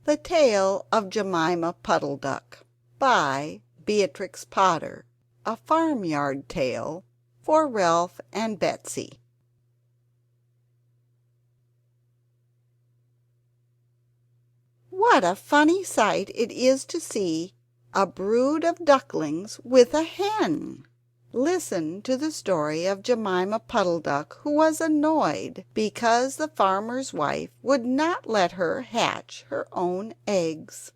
The Tale of Jemima Puddle-Duck, by Beatrix Potter. A farmyard tale for Ralph and Betsy. What a funny sight it is to see a brood of ducklings with a hen! Listen to the story of Jemima Puddle-Duck, who was annoyed because the farmer's wife would not let her hatch her own eggs.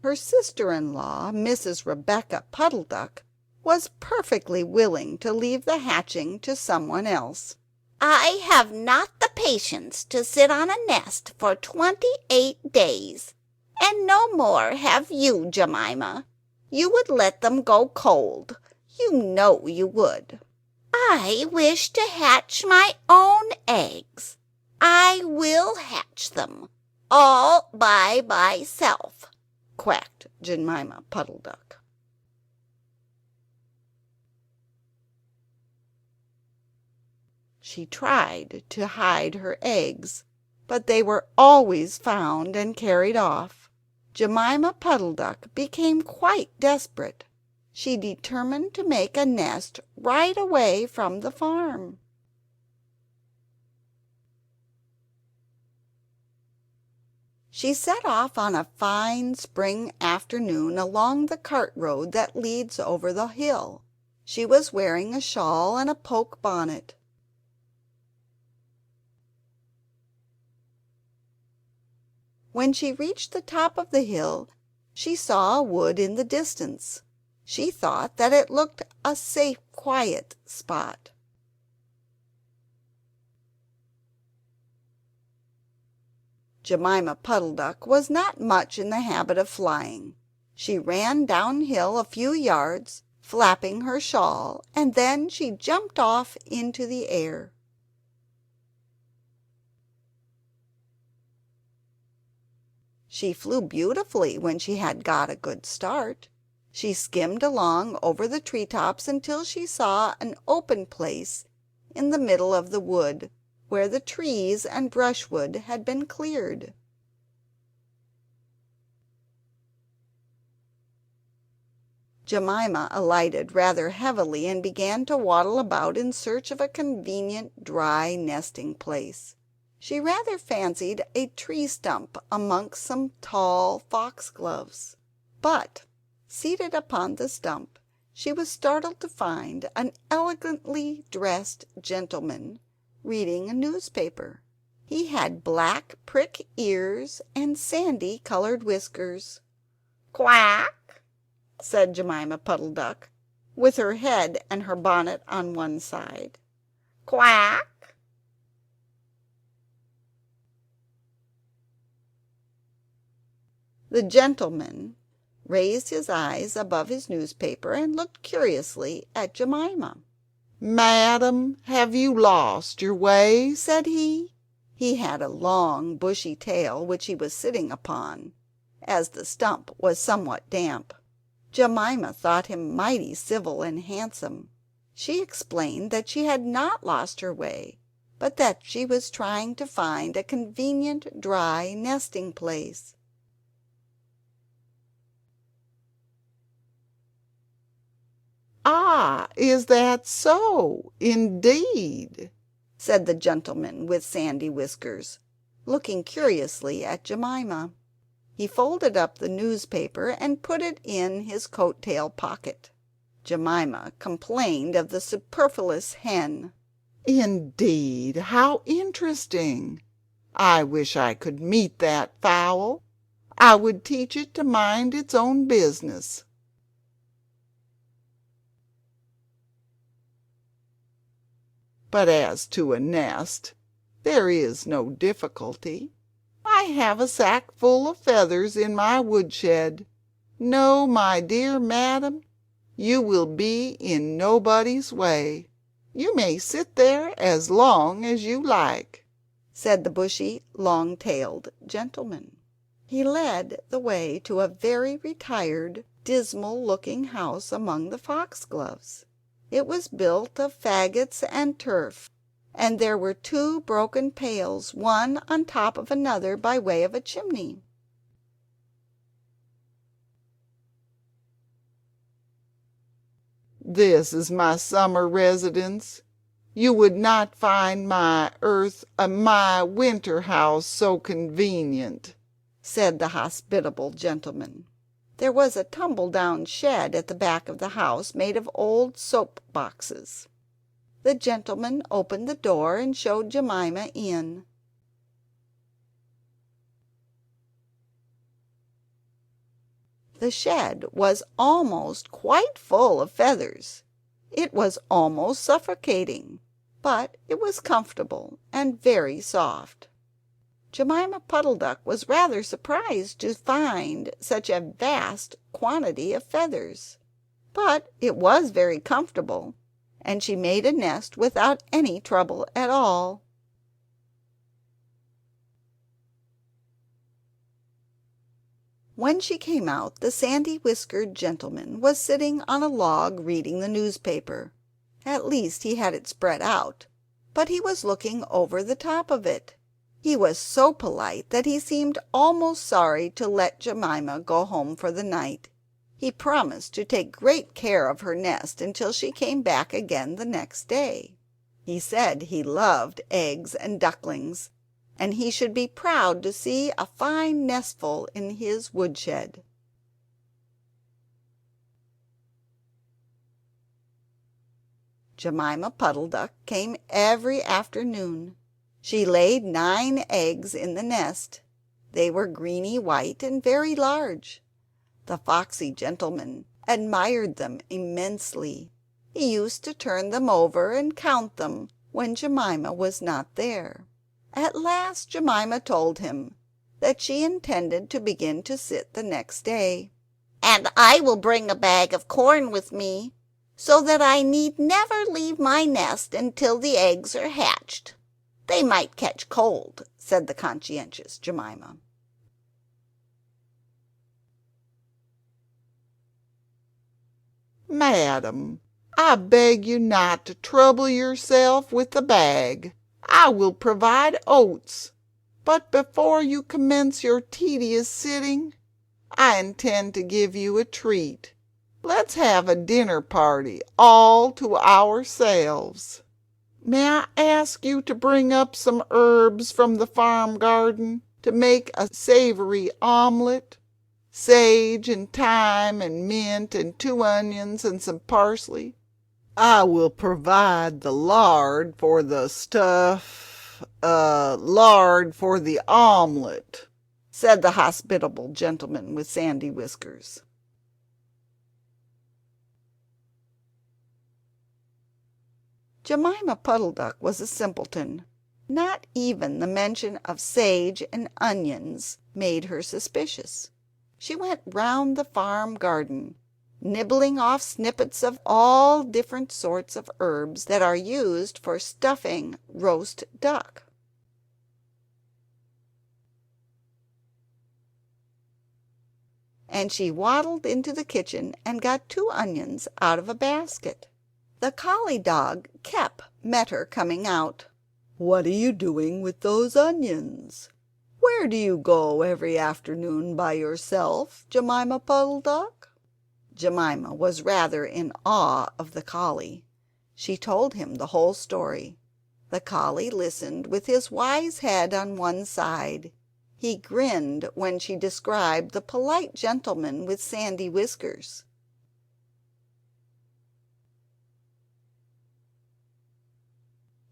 Her sister-in-law, Mrs. Rebecca Puddle-Duck, was perfectly willing to leave the hatching to someone else. "I have not the patience to sit on a nest for 28 days, and no more have you, Jemima. You would let them go cold. You know you would." "I wish to hatch my own eggs. I will hatch them, all by myself," quacked Jemima Puddle-Duck. She tried to hide her eggs, but they were always found and carried off. Jemima Puddle-Duck became quite desperate. She determined to make a nest right away from the farm. She set off on a fine spring afternoon along the cart road that leads over the hill. She was wearing a shawl and a poke bonnet. When she reached the top of the hill she saw a wood in the distance. She thought that it looked a safe, quiet spot. Jemima Puddle-Duck was not much in the habit of flying. She ran downhill a few yards, flapping her shawl, and then she jumped off into the air. She flew beautifully when she had got a good start. She skimmed along over the treetops until she saw an open place in the middle of the wood, where the trees and brushwood had been cleared. Jemima alighted rather heavily and began to waddle about in search of a convenient dry nesting place. She rather fancied a tree stump amongst some tall foxgloves. But, seated upon the stump, she was startled to find an elegantly dressed gentleman reading a newspaper. He had black prick ears and sandy-colored whiskers. "Quack!" said Jemima Puddle-Duck, with her head and her bonnet on one side. "Quack!" The gentleman raised his eyes above his newspaper and looked curiously at Jemima. "Madam, have you lost your way?" said he. He had a long bushy tail which he was sitting upon, as the stump was somewhat damp. Jemima thought him mighty civil and handsome. She explained that she had not lost her way, but that she was trying to find a convenient dry nesting place. "Ah, is that so, indeed?" said the gentleman with sandy whiskers, looking curiously at Jemima. He folded up the newspaper and put it in his coat-tail pocket. Jemima complained of the superfluous hen. "Indeed, how interesting! I wish I could meet that fowl. I would teach it to mind its own business." "But as to a nest, there is no difficulty. I have a sack full of feathers in my woodshed. No, my dear madam, you will be in nobody's way. You may sit there as long as you like," said the bushy, long-tailed gentleman. He led the way to a very retired, dismal-looking house among the foxgloves. It was built of faggots and turf, and there were two broken pails, one on top of another by way of a chimney. "This is my summer residence. You would not find my winter house so convenient," said the hospitable gentleman. There was a tumble-down shed at the back of the house made of old soap boxes. The gentleman opened the door and showed Jemima in. The shed was almost quite full of feathers. It was almost suffocating, but it was comfortable and very soft. Jemima Puddle-Duck was rather surprised to find such a vast quantity of feathers, but it was very comfortable, and she made a nest without any trouble at all. When she came out, the sandy-whiskered gentleman was sitting on a log reading the newspaper. At least he had it spread out, but he was looking over the top of it. He was so polite that he seemed almost sorry to let Jemima go home for the night. He promised to take great care of her nest until she came back again the next day. He said he loved eggs and ducklings, and he should be proud to see a fine nestful in his woodshed. Jemima Puddle-Duck came every afternoon. She laid 9 eggs in the nest. They were greeny white and very large. The foxy gentleman admired them immensely. He used to turn them over and count them when Jemima was not there. At last Jemima told him that she intended to begin to sit the next day. "And I will bring a bag of corn with me, so that I need never leave my nest until the eggs are hatched. They might catch cold," said the conscientious Jemima. "Madam, I beg you not to trouble yourself with the bag. I will provide oats. But before you commence your tedious sitting, I intend to give you a treat. Let's have a dinner party all to ourselves. May I ask you to bring up some herbs from the farm garden to make a savory omelet? Sage and thyme and mint and 2 onions and some parsley. I will provide the lard for the omelet," said the hospitable gentleman with sandy whiskers. Jemima Puddle-Duck was a simpleton. Not even the mention of sage and onions made her suspicious. She went round the farm garden, nibbling off snippets of all different sorts of herbs that are used for stuffing roast duck. And she waddled into the kitchen and got 2 onions out of a basket. The collie dog Kep met her coming out. "What are you doing with those onions? Where do you go every afternoon by yourself, Jemima Puddle-Duck?" Jemima was rather in awe of the collie. She told him the whole story. The collie listened with his wise head on one side. He grinned when she described the polite gentleman with sandy whiskers.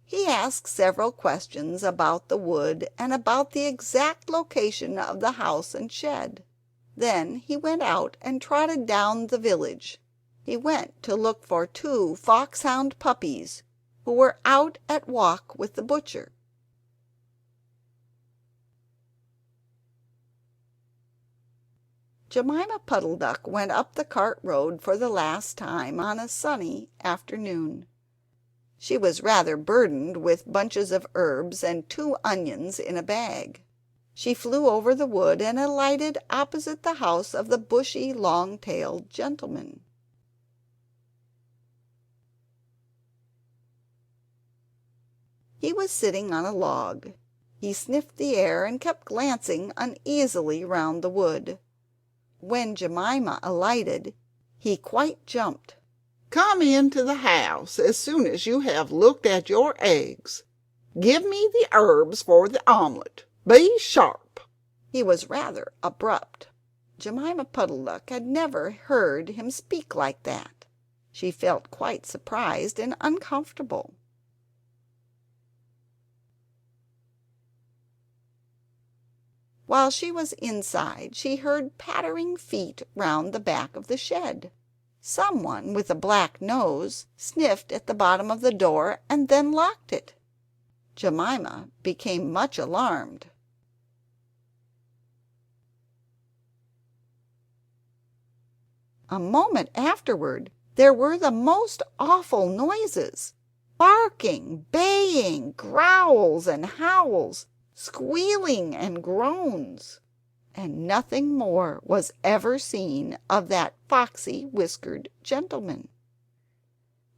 He asked several questions about the wood and about the exact location of the house and shed. Then he went out and trotted down the village. He went to look for 2 foxhound puppies who were out at walk with the butcher. Jemima Puddle-Duck went up the cart road for the last time on a sunny afternoon. She was rather burdened with bunches of herbs and 2 onions in a bag. She flew over the wood and alighted opposite the house of the bushy, long-tailed gentleman. He was sitting on a log. He sniffed the air and kept glancing uneasily round the wood. When Jemima alighted, he quite jumped. "Come into the house as soon as you have looked at your eggs. Give me the herbs for the omelette. Be sharp." He was rather abrupt. Jemima Puddle-Duck had never heard him speak like that. She felt quite surprised and uncomfortable. While she was inside she heard pattering feet round the back of the shed. Someone with a black nose sniffed at the bottom of the door and then locked it. Jemima became much alarmed. A moment afterward there were the most awful noises: barking, baying, growls and howls, squealing and groans. And nothing more was ever seen of that foxy whiskered gentleman.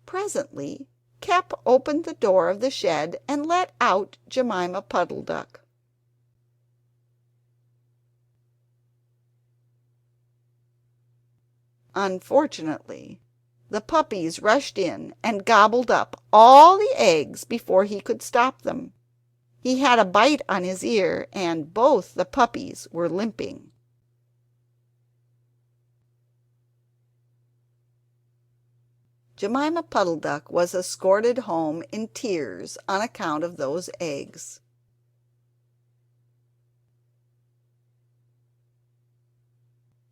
Presently Kep opened the door of the shed and let out Jemima Puddle-Duck. Unfortunately the puppies rushed in and gobbled up all the eggs before he could stop them. He had a bite on his ear, and both the puppies were limping. Jemima Puddle-Duck was escorted home in tears on account of those eggs.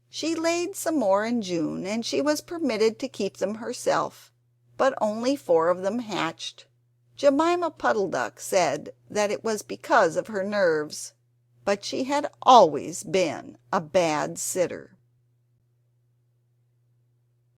She laid some more in June, and she was permitted to keep them herself, but only 4 of them hatched. Jemima Puddle-Duck said that it was because of her nerves, but she had always been a bad sitter.